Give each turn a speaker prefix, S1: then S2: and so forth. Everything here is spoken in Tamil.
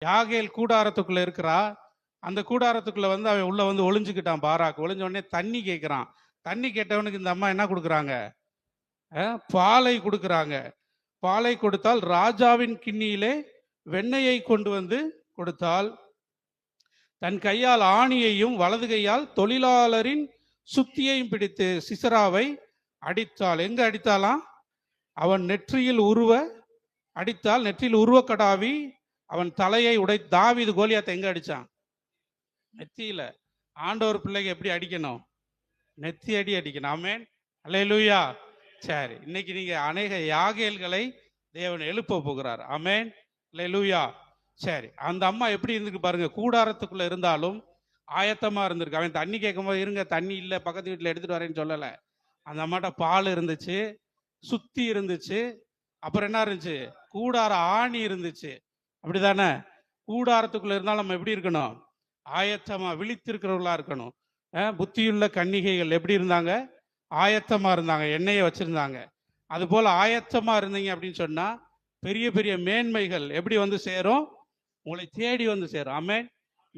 S1: யாகேல் கூடாரத்துக்குள்ள இருக்கிறா. அந்த கூடாரத்துக்குள்ள வந்து அவன் உள்ள வந்து ஒளிஞ்சுக்கிட்டான். பாராக் ஒளிஞ்ச உடனே தண்ணி கேட்கிறான். தண்ணி கேட்டவனுக்கு இந்த அம்மா என்ன கொடுக்குறாங்க? பாலை கொடுக்குறாங்க. பாலை கொடுத்தால் ராஜாவின் கிண்ணியிலே வெண்ணெயை கொண்டு வந்து கொடுத்தால், தன் கையால் ஆணியையும் வலது கையால் தொழிலாளரின் சுத்தியையும் பிடித்து சிசராவை அடித்தாள். எங்க அடித்தாலாம்? அவன் நெற்றியில் உருவ அடித்தால். நெற்றியில் உருவ கடாவி அவன் தலையை உடை. தாவீது கோலியாத்தை எங்க அடிச்சான்? நெத்தியில. ஆண்டவர் பிள்ளைக்கு எப்படி அடிக்கணும்? நெத்தி அடி அடிக்கணும். ஆமென், அல்லேலூயா. சரி, இன்னைக்கு நீங்க அநேக யாகேல்களை தேவன் எழுப்ப போகிறார். ஆமென், அல்லேலூயா. சரி, அந்த அம்மா எப்படி இருந்துக்கு பாருங்க. கூடாரத்துக்குள்ள இருந்தாலும் ஆயத்தமா இருந்திருக்கு. அவன் தண்ணி கேட்கும் போது இருங்க தண்ணி இல்லை பக்கத்து வீட்டில் எடுத்துட்டு வரேன்னு சொல்லலை. அந்த அம்மாட்ட பால் இருந்துச்சு, சுத்தி இருந்துச்சு, அப்புறம் என்ன இருந்துச்சு? கூடார ஆணி இருந்துச்சு. அப்படிதானே? கூடாரத்துக்குள்ள இருந்தாலும் நம்ம எப்படி இருக்கணும்? ஆயத்தமா விழித்திருக்கிறவர்களா இருக்கணும். புத்தியுள்ள கன்னிகைகள் எப்படி இருந்தாங்க? ஆயத்தமா இருந்தாங்க, எண்ணெயை வச்சிருந்தாங்க. அது போல ஆயத்தமா இருந்தீங்க அப்படின்னு சொன்னா பெரிய பெரிய மேன்மைகள் எப்படி வந்து சேரும்? உங்களை தேடி வந்து சேரும். ஆமென்.